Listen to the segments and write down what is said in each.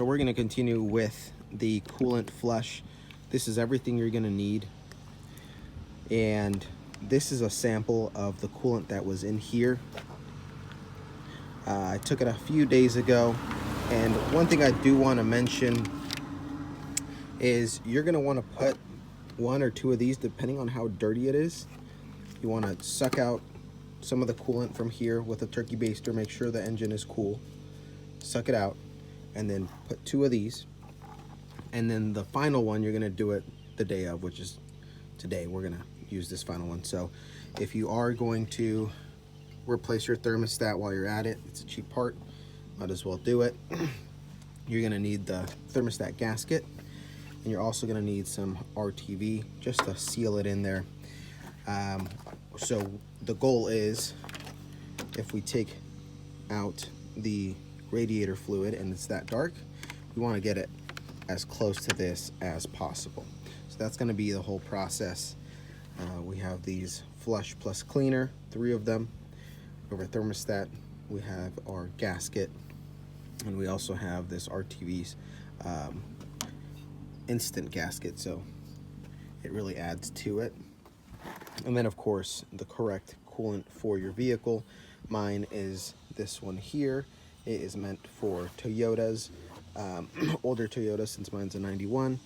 so we're going to continue with the coolant flush. This is everything you're going to need, and this is a sample of the coolant that was in here. I took it a few days ago, and one thing I do want to mention is you're going to want to put 1 or 2 of these depending on how dirty it is. You want to suck out some of the coolant from here with a turkey baster, make sure the engine is cool, suck it out, and then put 2 of these, and then the final one you're going to do it the day of, which is today. We're going to use this final one. So if you are going to replace your thermostat while you're at it, it's a cheap part, might as well do it. You're going to need the thermostat gasket, and you're also going to need some RTV just to seal it in there. So the goal is, if we take out the radiator fluid and it's that dark, we want to get it as close to this as possible. So that's going to be the whole process. We have these flush plus cleaner, 3 of them. Over thermostat, we have our gasket, and we also have this RTV's instant gasket, so it really adds to it. And then of course the correct coolant for your vehicle. Mine is this one here. It is meant for Toyotas, older Toyotas, since mine's a 91.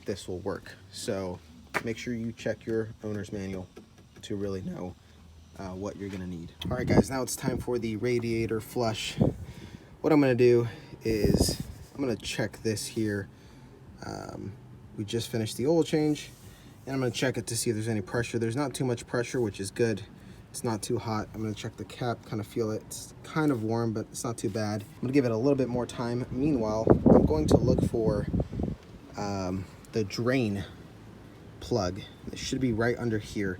This will work. So make sure you check your owner's manual to really know what you're gonna need. All right guys, now it's time for the radiator flush. What I'm gonna do is I'm gonna check this here. We just finished the oil change, and I'm gonna check it to see if there's any pressure. There's not too much pressure, which is good. It's not too hot. I'm gonna check the cap, kind of feel it. It's kind of warm, but it's not too bad. I'm gonna give it a little bit more time. Meanwhile, I'm going to look for the drain plug. It should be right under here.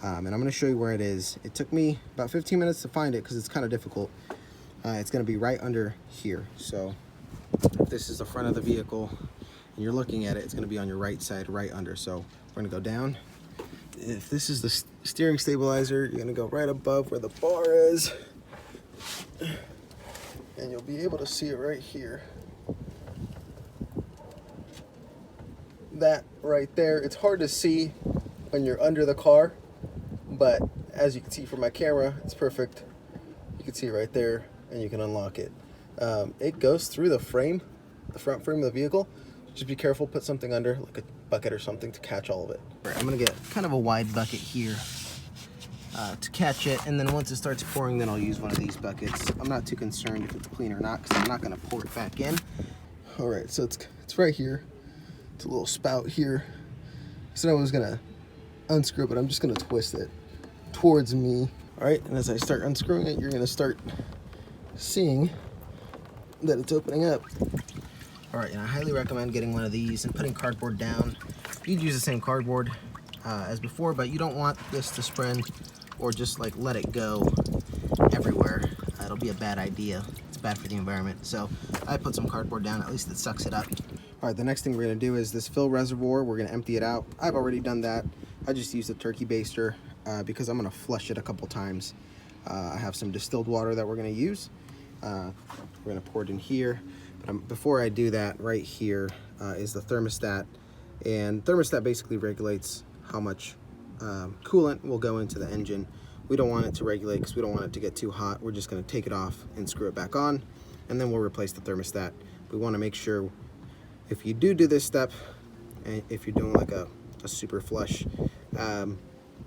And I'm gonna show you where it is. It took me about 15 minutes to find it because it's kind of difficult. It's gonna be right under here. So if this is the front of the vehicle and you're looking at it, it's gonna be on your right side, right under. So we're gonna go down. If this is the steering stabilizer, you're gonna go right above where the bar is, and you'll be able to see it right here. That right there, it's hard to see when you're under the car, but as you can see from my camera, it's perfect. You can see it right there, and you can unlock it. It goes through the frame, the front frame of the vehicle. Just be careful, put something under, like a bucket or something, to catch all of it. I'm gonna get kind of a wide bucket here to catch it, and then once it starts pouring, then I'll use one of these buckets. I'm not too concerned if it's clean or not, because I'm not gonna pour it back in. All right, so it's right here. It's a little spout here. I said I was gonna unscrew it, but I'm just gonna twist it towards me. All right, and as I start unscrewing it, you're gonna start seeing that it's opening up. All right, and I highly recommend getting one of these and putting cardboard down. You'd use the same cardboard as before, but you don't want this to spread or just like let it go everywhere. It'll be a bad idea. It's bad for the environment. So I put some cardboard down, at least it sucks it up. All right, the next thing we're gonna do is this fill reservoir. We're gonna empty it out. I've already done that. I just used a turkey baster because I'm gonna flush it a couple times. I have some distilled water that we're gonna use. We're gonna pour it in here. But before I do that, right here is the thermostat. And thermostat basically regulates how much coolant will go into the engine. We don't want it to regulate because we don't want it to get too hot. We're just gonna take it off and screw it back on, and then we'll replace the thermostat. We wanna make sure, if you do this step, and if you're doing like a super flush,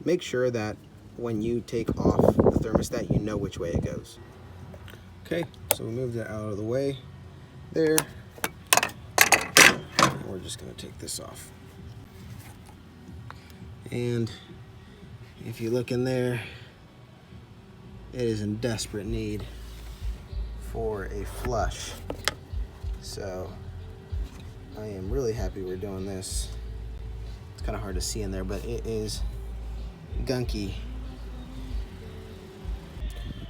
make sure that when you take off the thermostat, you know which way it goes. Okay, so we moved it out of the way there. And we're just gonna take this off. And if you look in there, it is in desperate need for a flush. So I am really happy we're doing this. It's kind of hard to see in there, but it is gunky.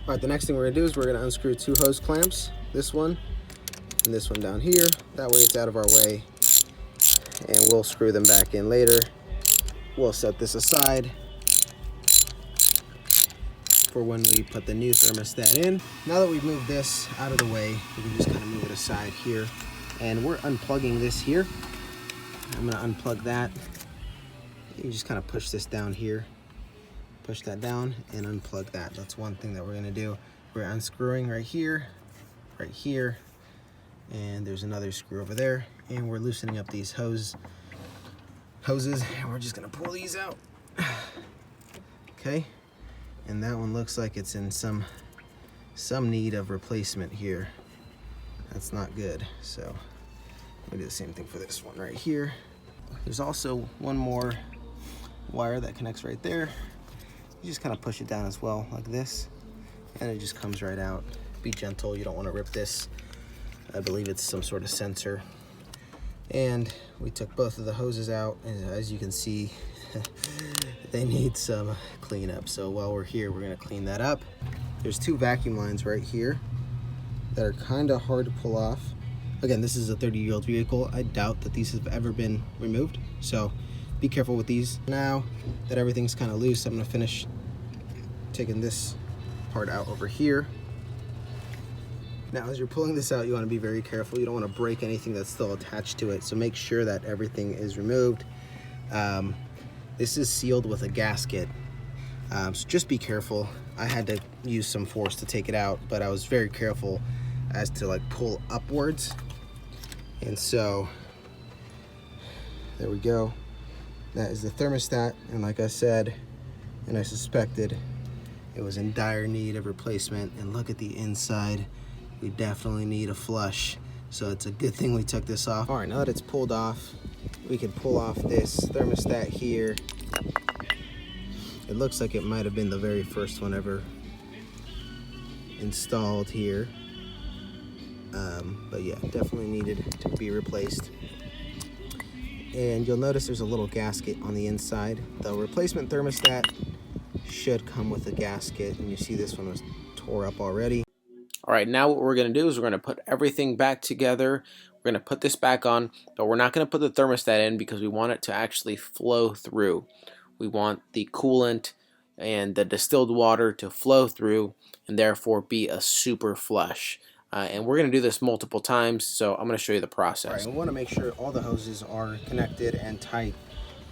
All right, the next thing we're gonna do is we're gonna unscrew 2 hose clamps, this one and this one down here. That way it's out of our way, and we'll screw them back in later. We'll set this aside for when we put the new thermostat in. Now that we've moved this out of the way, we can just kind of move it aside here, And we're unplugging this here. I'm gonna unplug that. You just kind of push this down here. Push that down and unplug that. That's one thing that we're gonna do. We're unscrewing right here, and there's another screw over there. And we're loosening up these hoses, and we're just gonna pull these out. Okay, and that one looks like it's in some need of replacement here. That's not good. So we do the same thing for this one right here. There's also one more wire that connects right there. You just kind of push it down as well, like this, and it just comes right out. Be gentle, you don't want to rip this. I believe it's some sort of sensor. And we took both of the hoses out, and as you can see, they need some cleanup. So while we're here, we're gonna clean that up. There's two vacuum lines right here that are kind of hard to pull off. Again, this is a 30-year-old vehicle. I doubt that these have ever been removed, so be careful with these. Now that everything's kind of loose, I'm gonna finish taking this part out over here. Now, as you're pulling this out, you want to be very careful. You don't want to break anything that's still attached to it, so make sure that everything is removed. This is sealed with a gasket, so just be careful. I had to use some force to take it out, but I was very careful as to like pull upwards. And so there we go. That is the thermostat, and like I said, and I suspected, it was in dire need of replacement. And look at the inside. We definitely need a flush, so it's a good thing we took this off. All right, now that it's pulled off, we can pull off this thermostat here. It looks like it might have been the very first one ever installed here. But yeah, definitely needed to be replaced. And you'll notice there's a little gasket on the inside. The replacement thermostat should come with a gasket, and you see this one was tore up already. All right, now what we're gonna do is we're gonna put everything back together. We're gonna put this back on, but we're not gonna put the thermostat in because we want it to actually flow through. We want the coolant and the distilled water to flow through and therefore be a super flush. And we're gonna do this multiple times, so I'm gonna show you the process. All right, we wanna make sure all the hoses are connected and tight.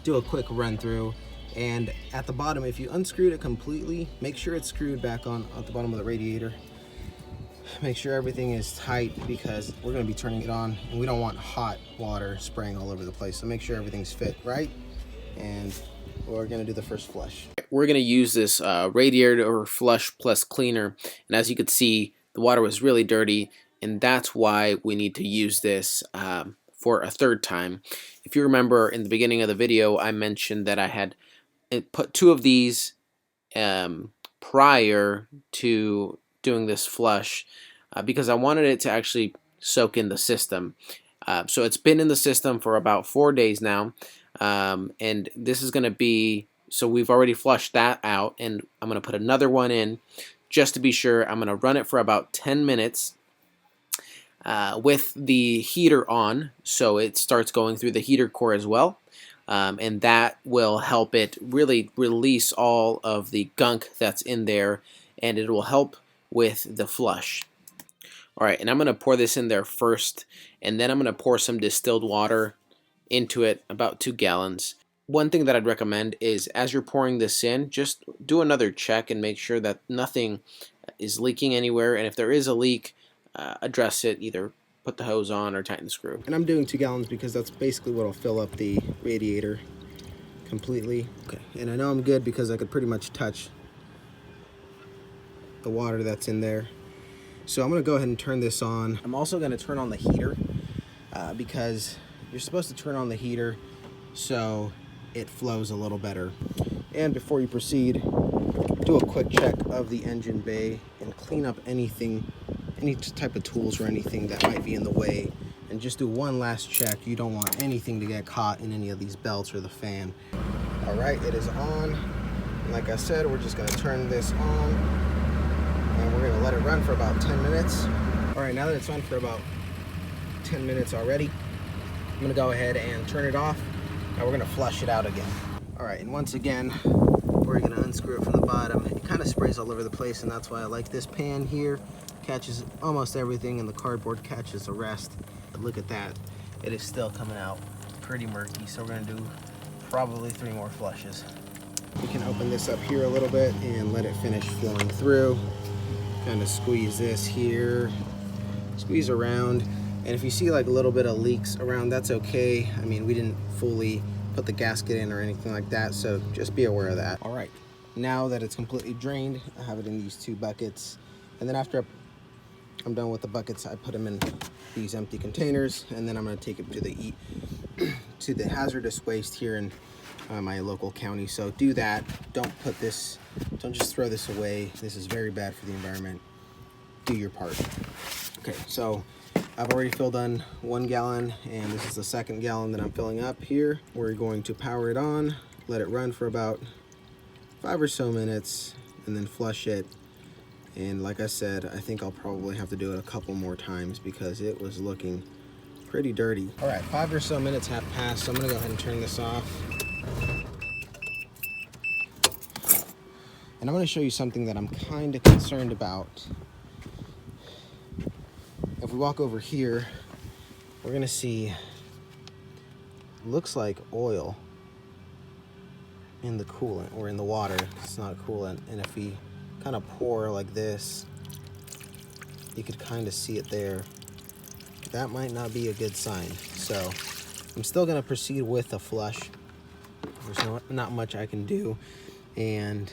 Do a quick run through. And at the bottom, if you unscrewed it completely, make sure it's screwed back on at the bottom of the radiator. Make sure everything is tight because we're going to be turning it on, and we don't want hot water spraying all over the place. So make sure everything's fit right, and we're going to do the first flush. We're going to use this radiator flush plus cleaner, and as you can see, the water was really dirty, and that's why we need to use this for a third time. If you remember in the beginning of the video, I mentioned that I had put two of these prior to doing this flush because I wanted it to actually soak in the system. So it's been in the system for about 4 days now, and this is going to be, so we've already flushed that out, and I'm going to put another one in just to be sure. I'm going to run it for about 10 minutes with the heater on, so it starts going through the heater core as well. And that will help it really release all of the gunk that's in there, and it will help with the flush. Alright, and I'm going to pour this in there first, and then I'm going to pour some distilled water into it, about 2 gallons. One thing that I'd recommend is as you're pouring this in, just do another check and make sure that nothing is leaking anywhere, and if there is a leak, address it, either put the hose on or tighten the screw. And I'm doing 2 gallons because that's basically what will fill up the radiator completely. Okay, and I know I'm good because I could pretty much touch the water that's in there. So I'm going to go ahead and turn this on. I'm also going to turn on the heater because you're supposed to turn on the heater so it flows a little better. And before you proceed, do a quick check of the engine bay and clean up anything, any type of tools or anything that might be in the way. And just do one last check. You don't want anything to get caught in any of these belts or the fan. All right, it is on. And like I said, we're just going to turn this on. And we're going to let it run for about 10 minutes. All right, now that it's on for about 10 minutes already, I'm going to go ahead and turn it off. Now we're going to flush it out again. All right, and once again, we're going to unscrew it from the bottom. It kind of sprays all over the place, and that's why I like this pan here. Catches almost everything, and the cardboard catches the rest. But look at that. It is still coming out pretty murky. So we're gonna do probably 3 more flushes. We can open this up here a little bit and let it finish flowing through. Kind of squeeze this here, squeeze around. And if you see like a little bit of leaks around, that's okay. I mean, we didn't fully put the gasket in or anything like that, so just be aware of that. All right, now that it's completely drained, I have it in these 2 buckets. And then after I'm done with the buckets, I put them in these empty containers, and then I'm gonna take it to the hazardous waste here in my local county. So do that. Don't just throw this away. This is very bad for the environment. Do your part. Okay, so I've already filled on 1 gallon, and this is the 2nd gallon that I'm filling up here. We're going to power it on, let it run for about 5 or so minutes, and then flush it. And like I said, I think I'll probably have to do it a couple more times because it was looking pretty dirty. All right, 5 or so minutes have passed, so I'm gonna go ahead and turn this off. And I'm gonna show you something that I'm kind of concerned about. If we walk over here, we're gonna see, looks like oil in the coolant or in the water. It's not coolant. And if we kind of pour like this, you could kind of see it there. That might not be a good sign. So I'm still gonna proceed with the flush. There's not much I can do, and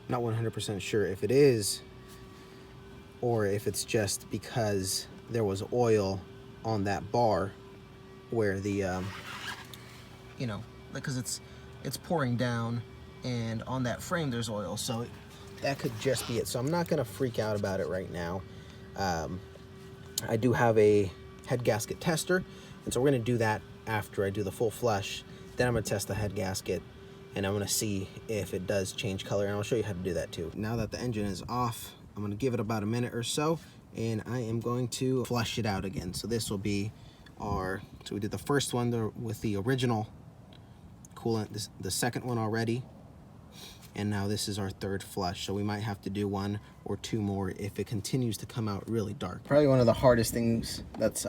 I'm not 100% sure if it is or if it's just because there was oil on that bar where the you know, because it's pouring down, and on that frame there's oil, so that could just be it. So I'm not gonna freak out about it right now. I do have a head gasket tester, and so we're gonna do that after I do the full flush. Then I'm gonna test the head gasket, and I'm gonna see if it does change color, and I'll show you how to do that too. Now that the engine is off, I'm gonna give it about a minute or so, and I am going to flush it out again. So this will be so we did the first one with the original coolant, the second one already, and now this is our 3rd flush. So we might have to do 1 or 2 more if it continues to come out really dark. Probably one of the hardest things that's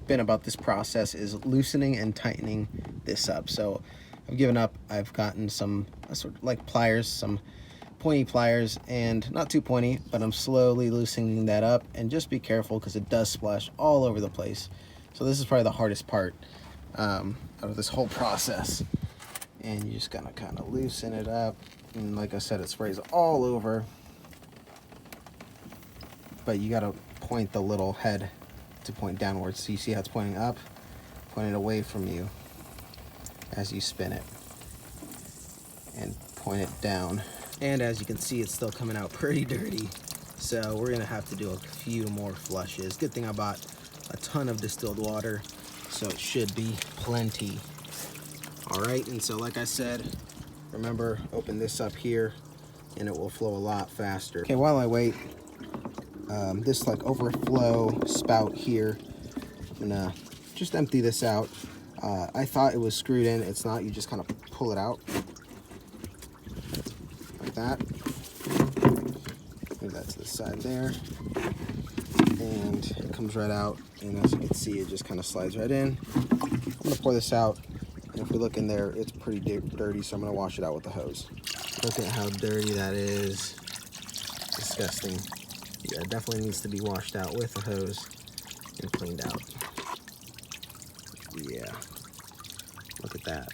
been about this process is loosening and tightening this up. So I've given up. I've gotten some sort of like pliers, some pointy pliers, and not too pointy, but I'm slowly loosening that up. And just be careful because it does splash all over the place. So this is probably the hardest part out of this whole process. And you just gotta kind of loosen it up. And like I said, it sprays all over. But you gotta point the little head to point downwards. So you see how it's pointing up, point it away from you as you spin it, and point it down. And as you can see, it's still coming out pretty dirty. So we're gonna have to do a few more flushes. Good thing I bought a ton of distilled water, so it should be plenty. All right, and so like I said, remember, open this up here and it will flow a lot faster. Okay, while I wait, this like overflow spout here, I'm gonna just empty this out. I thought it was screwed in. It's not. You just kind of pull it out like that. Move that to the side there, and it comes right out. And as you can see, it just kind of slides right in. I'm gonna pour this out, and if we look in there, it's pretty dirty, so I'm gonna wash it out with the hose. Look at how dirty that is. Disgusting. Yeah, it definitely needs to be washed out with the hose and cleaned out. Yeah, look at that.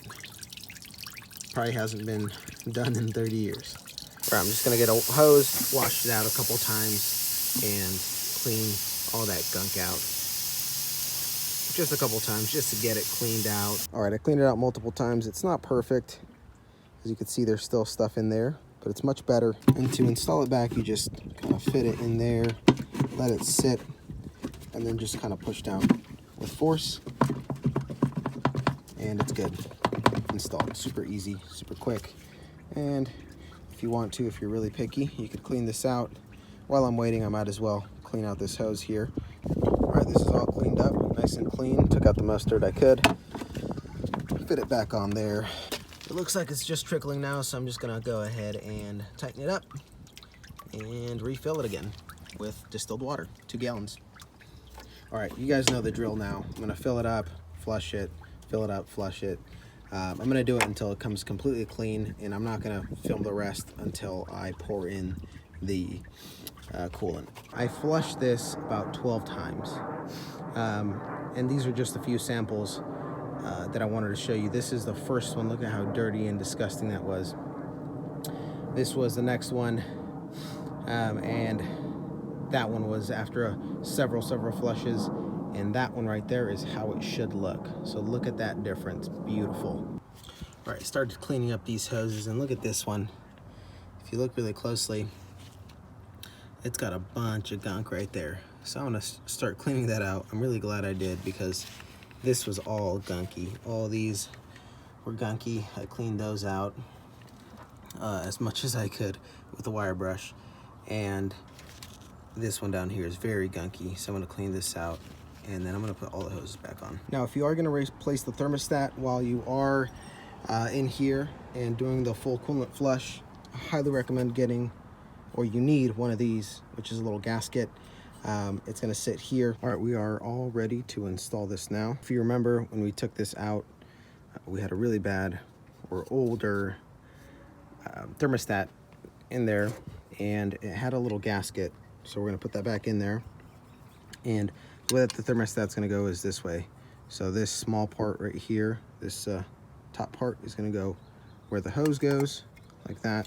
Probably hasn't been done in 30 years. All right, I'm just gonna get a hose, wash it out a couple times, and clean all that gunk out. Just a couple times, just to get it cleaned out. All right, I cleaned it out multiple times. It's not perfect. As you can see, there's still stuff in there, but it's much better. And to install it back, you just kind of fit it in there, let it sit, and then just kind of push down with force, and it's good. Installed. Super easy, super quick. And if you want to, if you're really picky, you could clean this out. While I'm waiting, I might as well clean out this hose here. All right, this is all cleaned up, nice and clean. Took out the mustard I could. Fit it back on there. It looks like it's just trickling now, so I'm just gonna go ahead and tighten it up and refill it again with distilled water, 2 gallons. All right, you guys know the drill now. I'm gonna fill it up, flush it, fill it up, flush it. I'm gonna do it until it comes completely clean, and I'm not gonna film the rest until I pour in the coolant. I flushed this about 12 times. And these are just a few samples that I wanted to show you. This is the first one. Look at how dirty and disgusting that was. This was the next one, and that one was after several flushes, and that one right there is how it should look. So look at that difference. Beautiful. All right, started cleaning up these hoses, and look at this one. If you look really closely, it's got a bunch of gunk right there. So I'm gonna start cleaning that out. I'm really glad I did, because this was all gunky. All these were gunky. I cleaned those out as much as I could with a wire brush. And this one down here is very gunky. So I'm gonna clean this out, and then I'm gonna put all the hoses back on. Now, if you are gonna replace the thermostat while you are in here and doing the full coolant flush, I highly recommend getting, or you need one of these, which is a little gasket. It's gonna sit here. All right, we are all ready to install this now. If you remember, when we took this out, we had a really bad or older thermostat in there, and it had a little gasket. So we're gonna put that back in there. And the way that the thermostat's gonna go is this way. So this small part right here, this top part is gonna go where the hose goes, like that.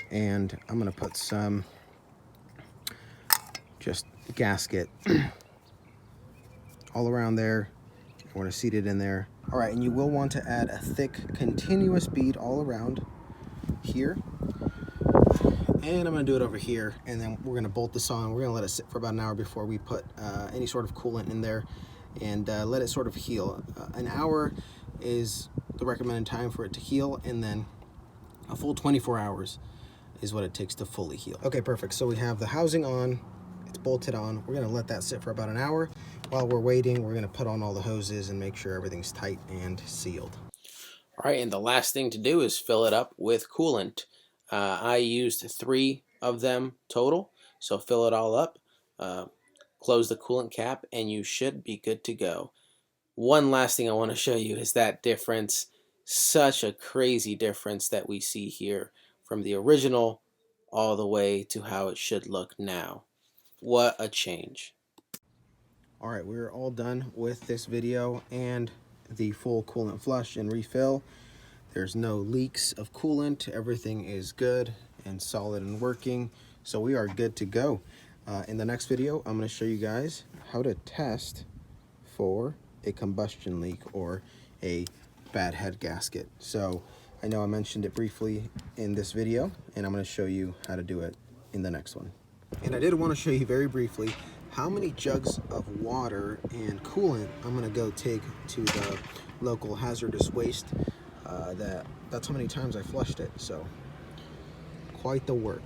And I'm gonna put some just gasket all around there. We're gonna seat it in there. All right, and you will want to add a thick continuous bead all around here. And I'm gonna do it over here, and then we're gonna bolt this on. We're gonna let it sit for about an hour before we put any sort of coolant in there, and let it sort of heal. An hour is the recommended time for it to heal, and then a full 24 hours is what it takes to fully heal. Okay, perfect. So we have the housing on, it's bolted on. We're gonna let that sit for about an hour. While we're waiting, we're gonna put on all the hoses and make sure everything's tight and sealed. All right, and the last thing to do is fill it up with coolant. I used 3 of them total, so fill it all up, close the coolant cap, and you should be good to go. One last thing I want to show you is that difference. Such a crazy difference that we see here from the original all the way to how it should look now. What a change. All right, we're all done with this video and the full coolant flush and refill. There's no leaks of coolant. Everything is good and solid and working. So we are good to go. In the next video, I'm going to show you guys how to test for a combustion leak or a bad head gasket. So I know I mentioned it briefly in this video, and I'm going to show you how to do it in the next one. And I did want to show you very briefly how many jugs of water and coolant I'm going to go take to the local hazardous waste. That's how many times I flushed it, so quite the work.